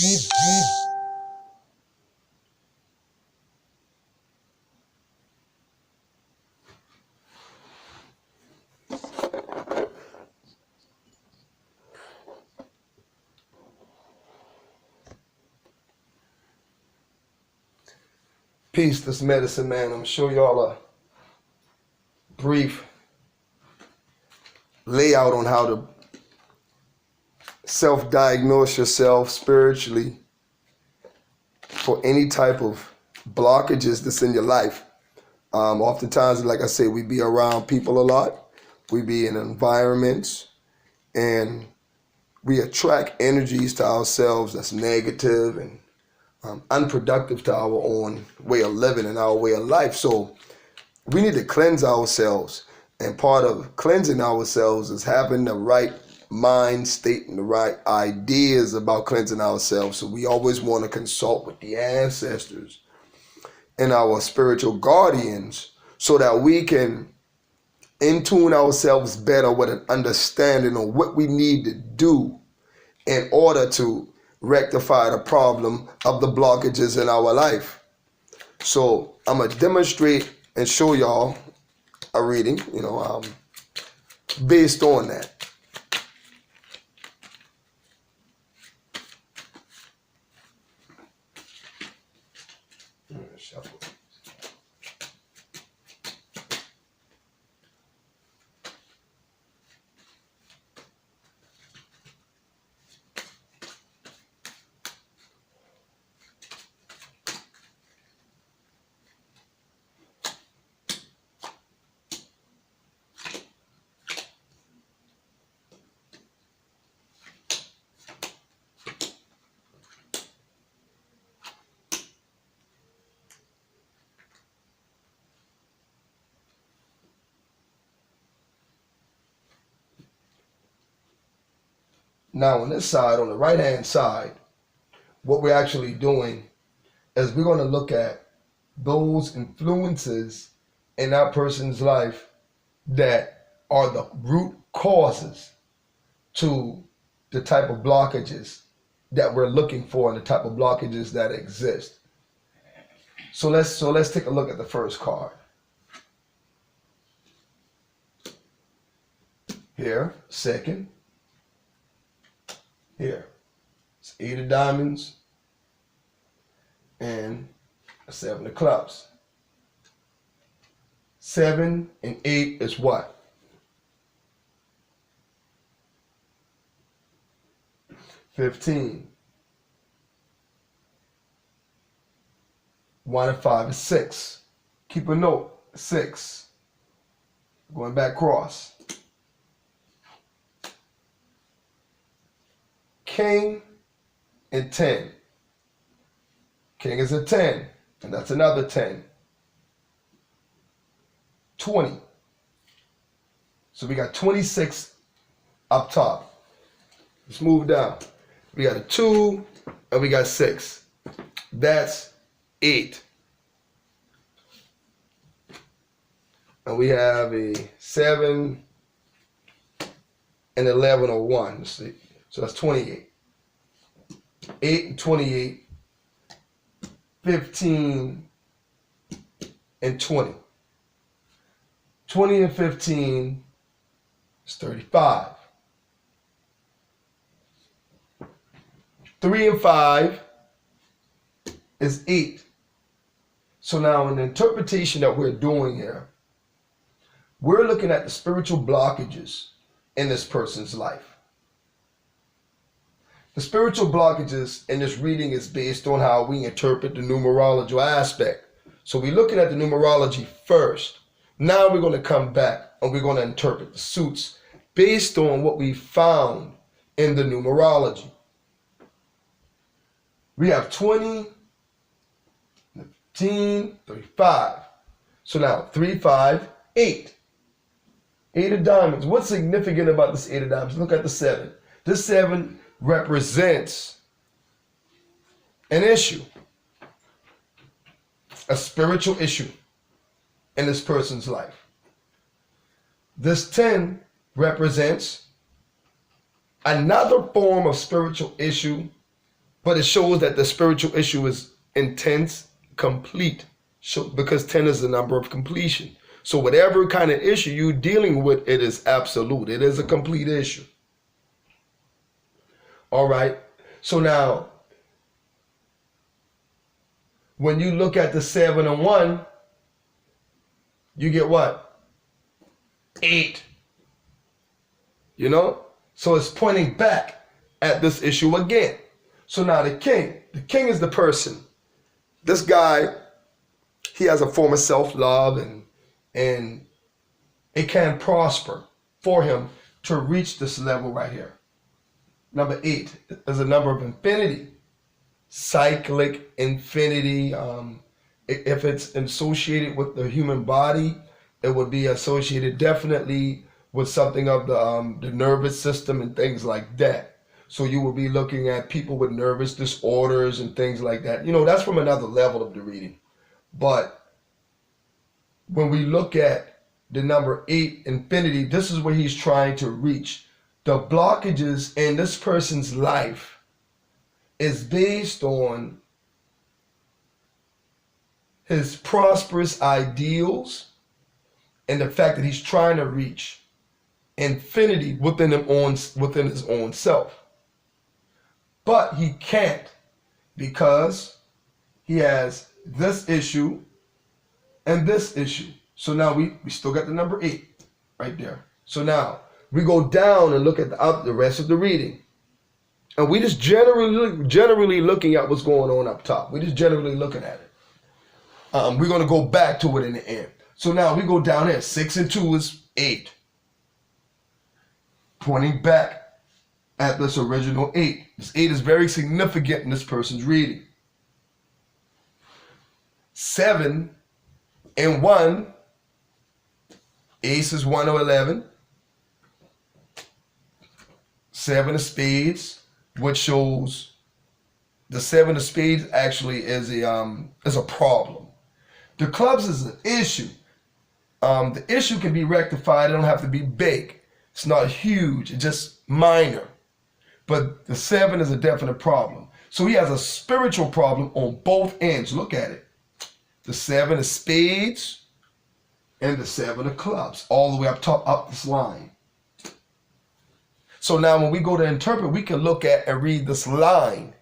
Peace, this medicine man. I'm gonna show y'all a brief layout on how to self-diagnose yourself spiritually for any type of blockages that's in your life. Oftentimes, like I say, we be around people a lot. We be in environments and we attract energies to ourselves that's negative and unproductive to our own way of living and our way of life. So we need to cleanse ourselves. And part of cleansing ourselves is having the right mind state and the right ideas about cleansing ourselves. So we always want to consult with the ancestors and our spiritual guardians so that we can in tune ourselves better with an understanding of what we need to do in order to rectify the problem of the blockages in our life. So I'm going to demonstrate and show y'all a reading, based on that. Shuffle. Now on this side, on the right hand side, what we're actually doing is we're going to look at those influences in that person's life that are the root causes to the type of blockages that we're looking for and the type of blockages that exist. So let's take a look at the first card. Here, second. Here, it's 8 of diamonds and a 7 of clubs. 7 and 8 is what? 15. 1 and 5 is 6. Keep a note, 6. Going back cross. King and 10. King is a 10, and that's another 10. 20. So we got 26 up top. Let's move down. We got a 2, and we got 6. That's 8. And we have a 7 and 11 or 1. Let's see. So that's 28. 8 and 28, 15 and 20. 20 and 15 is 35. 3 and 5 is 8. So now in the interpretation that we're doing here, we're looking at the spiritual blockages in this person's life. The spiritual blockages in this reading is based on how we interpret the numerological aspect. So we're looking at the numerology first. Now we're going to come back and we're going to interpret the suits based on what we found in the numerology. We have 20, 15, 35. So now 3, 5, 8. 8 of diamonds. What's significant about this 8 of diamonds? Look at the 7. This 7 represents an issue, a spiritual issue in this person's life. This 10 represents another form of spiritual issue But it shows that the spiritual issue is intense, complete, so, because 10 is the number of completion. So whatever kind of issue you're dealing with, it is absolute. It is a complete issue. All right. So now, when you look at the 7 and 1, you get what? 8. You know? So it's pointing back at this issue again. So now the king is the person. This guy, he has a form of self-love, and it can prosper for him to reach this level right here. Number 8 is a number of infinity, cyclic infinity. If it's associated with the human body, it would be associated definitely with something of the nervous system and things like that. So you will be looking at people with nervous disorders and things like that. You know, that's from another level of the reading. But when we look at the number 8, infinity, this is where he's trying to reach. The blockages in this person's life is based on his prosperous ideals and the fact that he's trying to reach infinity within his own self. But he can't, because he has this issue and this issue. So now we still got the number 8 right there. So now we go down and look at the rest of the reading. And we just generally looking at what's going on up top. We just generally looking at it. We're going to go back to it in the end. So now we go down here. 6 and 2 is 8. Pointing back at this original 8. This 8 is very significant in this person's reading. 7 and 1. Ace is 1 or 11. 7 of spades, which shows the 7 of spades actually is a problem. The clubs is an issue. The issue can be rectified. It don't have to be big. It's not huge. It's just minor. But the 7 is a definite problem. So he has a spiritual problem on both ends. Look at it. The 7 of spades and the 7 of clubs, all the way up this line. So now when we go to interpret, we can look at and read this line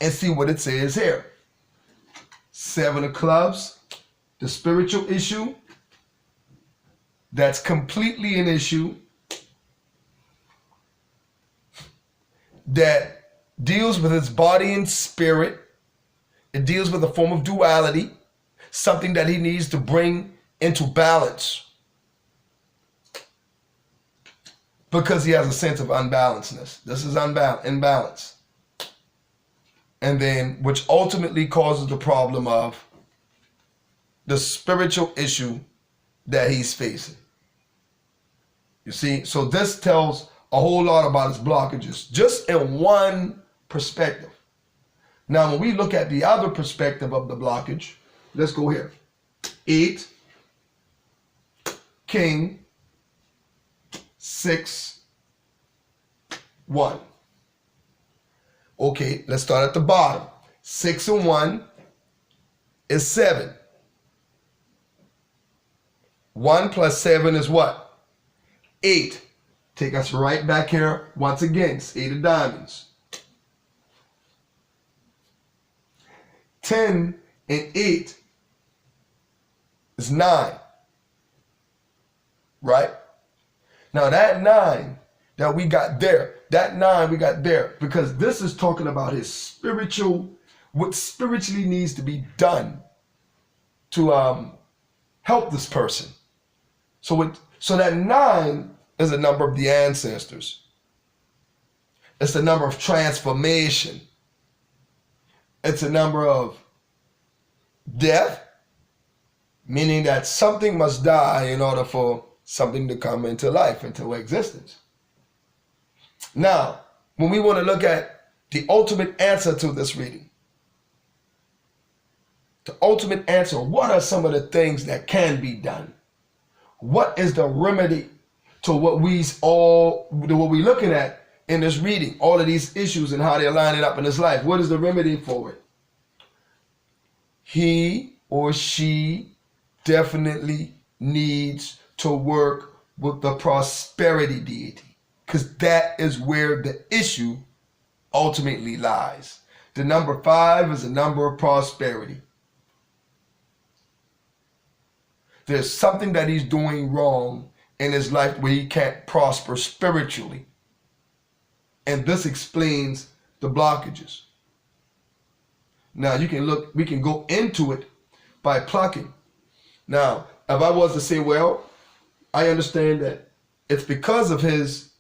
and see what it says here. 7 of clubs, the spiritual issue, that's completely an issue that deals with his body and spirit. It deals with a form of duality, something that he needs to bring into balance, because he has a sense of unbalancedness. This is imbalance. And then, which ultimately causes the problem of the spiritual issue that he's facing. You see, so this tells a whole lot about his blockages, just in one perspective. Now, when we look at the other perspective of the blockage, let's go here. 8, king, 6, 1. Okay, let's start at the bottom. 6 and 1 is 7. 1 plus 7 is what? 8. Take us right back here once again. It's 8 of diamonds. 10 and 8 is 9. Right? Now that 9 that we got there, because this is talking about his spiritual, what spiritually needs to be done to help this person. So that 9 is a number of the ancestors. It's a number of transformation. It's a number of death, meaning that something must die in order for something to come into life, into existence. Now, when we want to look at the ultimate answer to this reading, the ultimate answer, what are some of the things that can be done? What is the remedy to what we're looking at in this reading, all of these issues and how they're lining up in his life. What is the remedy for it? He or she definitely needs to work with the prosperity deity, because that is where the issue ultimately lies. The number 5 is a number of prosperity. There's something that he's doing wrong in his life where he can't prosper spiritually. And this explains the blockages. Now you can look, we can go into it by plucking. Now, if I was to say, well, I understand that it's because of his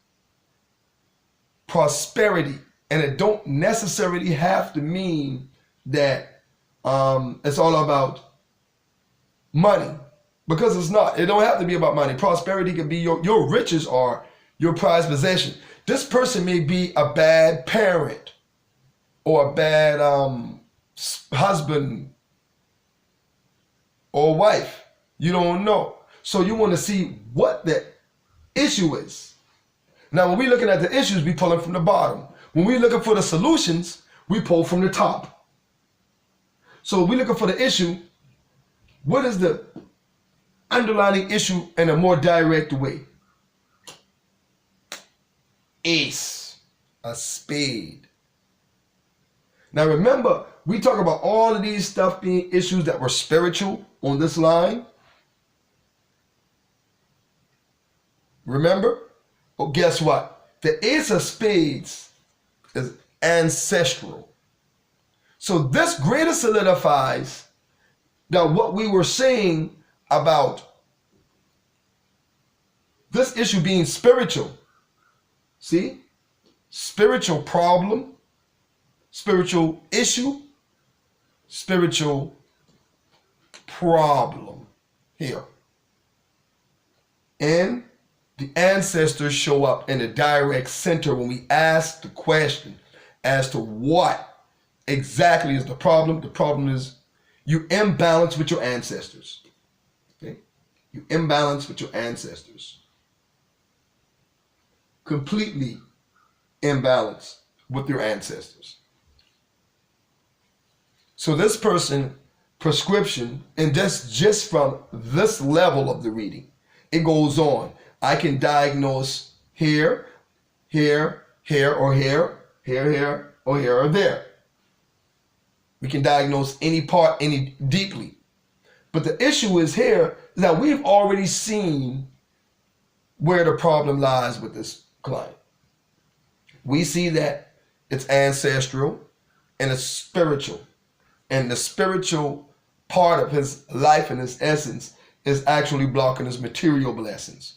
prosperity, and it don't necessarily have to mean that it's all about money, because it's not. It don't have to be about money. Prosperity can be your riches are your prized possession. This person may be a bad parent or a bad husband or wife. You don't know. So you want to see what the issue is. Now, when we're looking at the issues, we pull them from the bottom. When we're looking for the solutions, we pull from the top. So we're looking for the issue. What is the underlying issue in a more direct way? Ace, a spade. Now remember, we talk about all of these stuff being issues that were spiritual on this line. Remember? Well, guess what? The Ace of Spades is ancestral. So this greater solidifies that what we were saying about this issue being spiritual. See? Spiritual problem, spiritual issue, spiritual problem here. And the ancestors show up in the direct center when we ask the question as to what exactly is the problem. The problem is you imbalance with your ancestors. Okay? You imbalance with your ancestors. Completely imbalance with your ancestors. So this person prescription, and that's just from this level of the reading. It goes on. I can diagnose here, here, here, or here, here, here, or here, or there. We can diagnose any part, any deeply. But the issue is here is that we've already seen where the problem lies with this client. We see that it's ancestral and it's spiritual. And the spiritual part of his life and his essence is actually blocking his material blessings.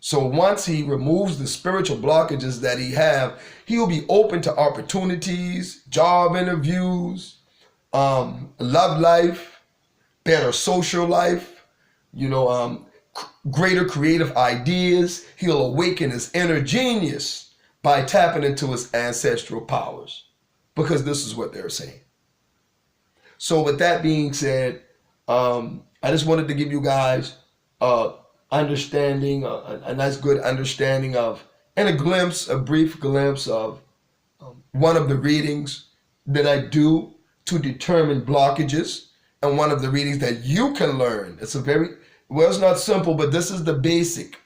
So once he removes the spiritual blockages that he have, he'll be open to opportunities, job interviews, love life, better social life, greater creative ideas. He'll awaken his inner genius by tapping into his ancestral powers, because this is what they're saying. So with that being said, I just wanted to give you guys understanding, a nice good understanding of, and a brief glimpse of one of the readings that I do to determine blockages, and one of the readings that you can learn. It's it's not simple, but this is the basic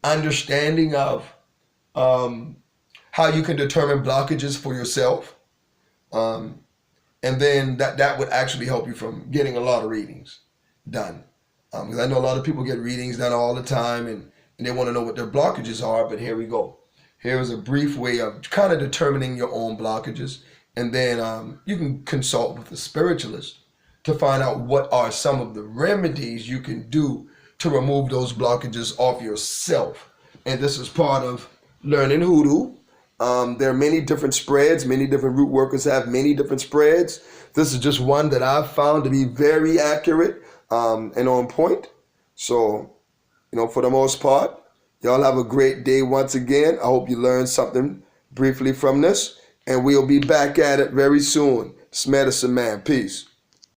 understanding of how you can determine blockages for yourself. And then that would actually help you from getting a lot of readings done. Because I know a lot of people get readings done all the time and they want to know what their blockages are, but here we go. Here's a brief way of kind of determining your own blockages. And then you can consult with a spiritualist to find out what are some of the remedies you can do to remove those blockages off yourself. And this is part of learning Hoodoo. There are many different spreads. Many different root workers have many different spreads. This is just one that I've found to be very accurate and on point. So, for the most part, y'all have a great day once again. I hope you learned something briefly from this. And we'll be back at it very soon. It's Medicine Man. Peace.